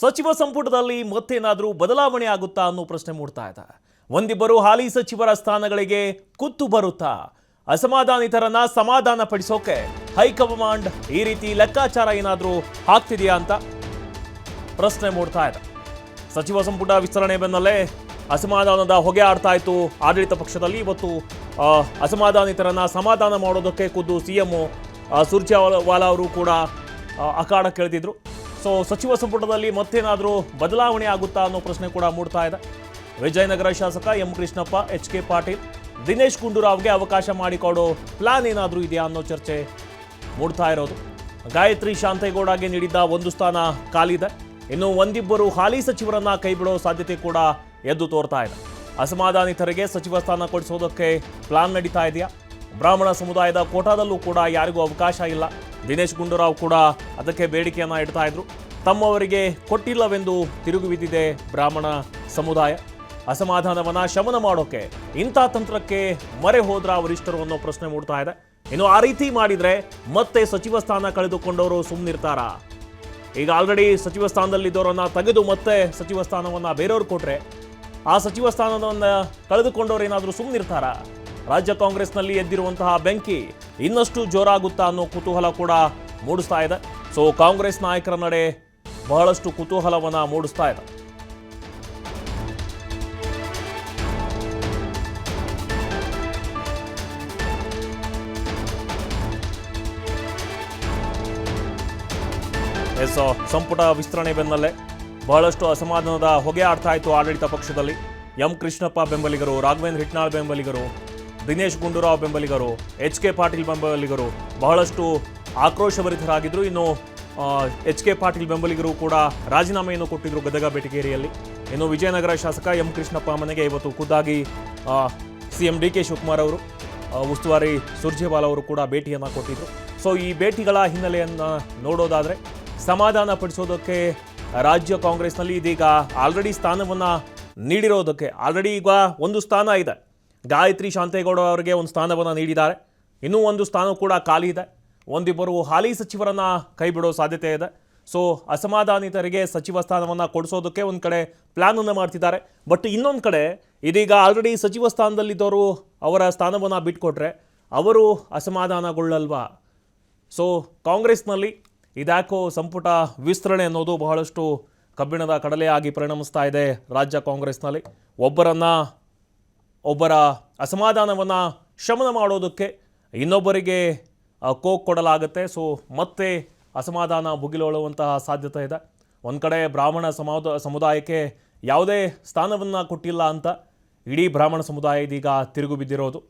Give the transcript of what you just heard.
ಸಚಿವ ಸಂಪುಟದಲ್ಲಿ ಮತ್ತೇನಾದರೂ ಬದಲಾವಣೆ ಆಗುತ್ತಾ ಅನ್ನೋ ಪ್ರಶ್ನೆ ಮೂಡ್ತಾ ಇದೆ. ಒಂದಿಬ್ಬರು ಹಾಲಿ ಸಚಿವರ ಸ್ಥಾನಗಳಿಗೆ ಕುತ್ತು ಬರುತ್ತಾ? ಅಸಮಾಧಾನಿತರನ್ನ ಸಮಾಧಾನ ಪಡಿಸೋಕೆ ಹೈಕಮಾಂಡ್ ಈ ರೀತಿ ಲೆಕ್ಕಾಚಾರ ಏನಾದರೂ ಹಾಕ್ತಿದೆಯಾ ಅಂತ ಪ್ರಶ್ನೆ ಮೂಡ್ತಾ ಇದೆ. ಸಚಿವ ಸಂಪುಟ ವಿಸ್ತರಣೆ ಬೆನ್ನಲ್ಲೇ ಅಸಮಾಧಾನದ ಹೊಗೆ ಆಡ್ತಾ ಇತ್ತು ಆಡಳಿತ ಪಕ್ಷದಲ್ಲಿ. ಇವತ್ತು ಅಸಮಾಧಾನಿತರನ್ನ ಸಮಾಧಾನ ಮಾಡೋದಕ್ಕೆ ಖುದ್ದು ಸಿಎಂ ಸುರ್ಜೇವಾಲಾ ಅವರು ಕೂಡ ಅಖಾಡ ಕೇಳ್ತಿದ್ರು. ಸೊ ಸಚಿವ ಸಂಪುಟದಲ್ಲಿ ಮತ್ತೇನಾದರೂ ಬದಲಾವಣೆ ಆಗುತ್ತಾ ಅನ್ನೋ ಪ್ರಶ್ನೆ ಕೂಡ ಮೂಡ್ತಾ ಇದೆ. ವಿಜಯನಗರ ಶಾಸಕ ಎಂ ಕೃಷ್ಣಪ್ಪ, ಎಚ್.ಕೆ. ಪಾಟೀಲ್, ದಿನೇಶ್ ಗುಂಡೂರಾವ್ಗೆ ಅವಕಾಶ ಮಾಡಿಕೊಡೋ ಪ್ಲಾನ್ ಏನಾದರೂ ಇದೆಯಾ ಅನ್ನೋ ಚರ್ಚೆ ಮೂಡ್ತಾ ಇರೋದು. ಗಾಯತ್ರಿ ಶಾಂತೇಗೌಡಗೆ ನೀಡಿದ್ದ ಒಂದು ಸ್ಥಾನ ಖಾಲಿದೆ. ಇನ್ನು ಒಂದಿಬ್ಬರು ಹಾಲಿ ಸಚಿವರನ್ನ ಕೈಬಿಡೋ ಸಾಧ್ಯತೆ ಕೂಡ ಎದ್ದು ತೋರ್ತಾ ಇದೆ. ಅಸಮಾಧಾನಿತರಿಗೆ ಸಚಿವ ಸ್ಥಾನ ಕೊಡಿಸೋದಕ್ಕೆ ಪ್ಲಾನ್ ನಡೀತಾ ಇದೆಯಾ? ಬ್ರಾಹ್ಮಣ ಸಮುದಾಯದ ಕೋಟಾದಲ್ಲೂ ಕೂಡ ಯಾರಿಗೂ ಅವಕಾಶ ಇಲ್ಲ. ದಿನೇಶ್ ಗುಂಡೂರಾವ್ ಕೂಡ ಅದಕ್ಕೆ ಬೇಡಿಕೆಯನ್ನು ಇಡ್ತಾ ಇದ್ರು. ತಮ್ಮವರಿಗೆ ಕೊಟ್ಟಿಲ್ಲವೆಂದು ತಿರುಗಿ ಬಿದ್ದಿದೆ ಬ್ರಾಹ್ಮಣ ಸಮುದಾಯ. ಅಸಮಾಧಾನವನ್ನ ಶಮನ ಮಾಡೋಕೆ ಇಂಥ ತಂತ್ರಕ್ಕೆ ಮೊರೆ ಹೋದ್ರ ವರಿಷ್ಠರು ಅನ್ನೋ ಪ್ರಶ್ನೆ ಮೂಡ್ತಾ ಇದೆ. ಇನ್ನು ಆ ರೀತಿ ಮಾಡಿದ್ರೆ ಮತ್ತೆ ಸಚಿವ ಸ್ಥಾನ ಕಳೆದುಕೊಂಡವರು ಸುಮ್ಮನಿರ್ತಾರಾ? ಈಗ ಆಲ್ರೆಡಿ ಸಚಿವ ಸ್ಥಾನದಲ್ಲಿದ್ದವರನ್ನ ತೆಗೆದು ಮತ್ತೆ ಸಚಿವ ಸ್ಥಾನವನ್ನ ಬೇರೆಯವ್ರು ಕೊಟ್ರೆ ಆ ಸಚಿವ ಸ್ಥಾನವನ್ನ ಕಳೆದುಕೊಂಡವ್ರು ಏನಾದರೂ ಸುಮ್ಮನಿರ್ತಾರಾ? ರಾಜ್ಯ ಕಾಂಗ್ರೆಸ್ನಲ್ಲಿ ಎದ್ದಿರುವಂತಹ ಬೆಂಕಿ ಇನ್ನಷ್ಟು ಜೋರಾಗುತ್ತಾ ಅನ್ನೋ ಕುತೂಹಲ ಕೂಡ ಮೂಡಿಸ್ತಾ ಇದೆ. ಸೊ ಕಾಂಗ್ರೆಸ್ ನಾಯಕರ ನಡೆ ಬಹಳಷ್ಟು ಕುತೂಹಲವನ್ನ ಮೂಡಿಸ್ತಾ ಇದೆ. ಸಂಪುಟ ವಿಸ್ತರಣೆ ಬೆನ್ನಲ್ಲೇ ಬಹಳಷ್ಟು ಅಸಮಾಧಾನದ ಹೊಗೆ ಆಡ್ತಾ ಇತ್ತು ಆಡಳಿತ ಪಕ್ಷದಲ್ಲಿ. ಎಂ ಕೃಷ್ಣಪ್ಪ ಬೆಂಬಲಿಗರು, ರಾಘವೇಂದ್ರ ಹಿಟ್ನಾಳ್ ಬೆಂಬಲಿಗರು, ದಿನೇಶ್ ಗುಂಡೂರಾವ್ ಬೆಂಬಲಿಗರು, ಎಚ್.ಕೆ. ಪಾಟೀಲ್ ಬೆಂಬಲಿಗರು ಬಹಳಷ್ಟು ಆಕ್ರೋಶಭರಿತರಾಗಿದ್ದರು. ಇನ್ನು ಎಚ್.ಕೆ. ಪಾಟೀಲ್ ಬೆಂಬಲಿಗರು ಕೂಡ ರಾಜೀನಾಮೆಯನ್ನು ಕೊಟ್ಟಿದ್ದರು ಗದಗ ಬೆಟಗೇರಿಯಲ್ಲಿ. ಇನ್ನು ವಿಜಯನಗರ ಶಾಸಕ ಎಂ ಕೃಷ್ಣಪ್ಪ ಮನೆಗೆ ಇವತ್ತು ಖುದ್ದಾಗಿ ಸಿಎಂ ಡಿ.ಕೆ. ಶಿವಕುಮಾರ್ ಅವರು, ಉಸ್ತುವಾರಿ ಸುರ್ಜೇವಾಲಾ ಅವರು ಕೂಡ ಭೇಟಿಯನ್ನು ಕೊಟ್ಟಿದ್ದರು. ಸೊ ಈ ಭೇಟಿಗಳ ಹಿನ್ನೆಲೆಯನ್ನು ನೋಡೋದಾದರೆ ಸಮಾಧಾನ ಪಡಿಸೋದಕ್ಕೆ ರಾಜ್ಯ ಕಾಂಗ್ರೆಸ್ನಲ್ಲಿ ಇದೀಗ ಆಲ್ರೆಡಿ ಸ್ಥಾನವನ್ನು ನೀಡಿರೋದಕ್ಕೆ ಆಲ್ರೆಡಿ ಈಗ ಒಂದು ಸ್ಥಾನ ಇದೆ. ಗಾಯತ್ರಿ ಶಾಂತೇಗೌಡ ಅವರಿಗೆ ಒಂದು ಸ್ಥಾನವನ್ನು ನೀಡಿದ್ದಾರೆ. ಇನ್ನೂ ಒಂದು ಸ್ಥಾನ ಕೂಡ ಖಾಲಿ ಇದೆ. ಒಂದಿಬ್ಬರು ಹಾಲಿ ಸಚಿವರನ್ನು ಕೈ ಬಿಡೋ ಸಾಧ್ಯತೆ ಇದೆ. ಸೊ ಅಸಮಾಧಾನಿತರಿಗೆ ಸಚಿವ ಸ್ಥಾನವನ್ನು ಕೊಡಿಸೋದಕ್ಕೆ ಒಂದು ಕಡೆ ಪ್ಲ್ಯಾನನ್ನು ಮಾಡ್ತಿದ್ದಾರೆ. ಬಟ್ ಇನ್ನೊಂದು ಕಡೆ ಇದೀಗ ಆಲ್ರೆಡಿ ಸಚಿವ ಸ್ಥಾನದಲ್ಲಿದ್ದವರು ಅವರ ಸ್ಥಾನವನ್ನು ಬಿಟ್ಕೊಟ್ರೆ ಅವರು ಅಸಮಾಧಾನಗೊಳ್ಳಲ್ವಾ? ಸೊ ಕಾಂಗ್ರೆಸ್ನಲ್ಲಿ ಇದ್ಯಾಕೋ ಸಂಪುಟ ವಿಸ್ತರಣೆ ಅನ್ನೋದು ಬಹಳಷ್ಟು ಕಬ್ಬಿಣದ ಕಡಲೆಯಾಗಿ ಪರಿಣಮಿಸ್ತಾ ಇದೆ ರಾಜ್ಯ ಕಾಂಗ್ರೆಸ್ನಲ್ಲಿ. ಒಬ್ಬರ ಅಸಮಾಧಾನವನ್ನು ಶಮನ ಮಾಡೋದಕ್ಕೆ ಇನ್ನೊಬ್ಬರಿಗೆ ಕೋಕ್ ಕೊಡಲಾಗುತ್ತೆ. ಸೊ ಮತ್ತೆ ಅಸಮಾಧಾನ ಭುಗಿಲೊಳ್ಳುವಂತಹ ಸಾಧ್ಯತೆ ಇದೆ. ಒಂದು ಕಡೆ ಬ್ರಾಹ್ಮಣ ಸಮುದಾಯಕ್ಕೆ ಯಾವುದೇ ಸ್ಥಾನವನ್ನು ಕೊಟ್ಟಿಲ್ಲ ಅಂತ ಇಡೀ ಬ್ರಾಹ್ಮಣ ಸಮುದಾಯ ಇದೀಗ ತಿರುಗು ಬಿದ್ದಿರೋದು.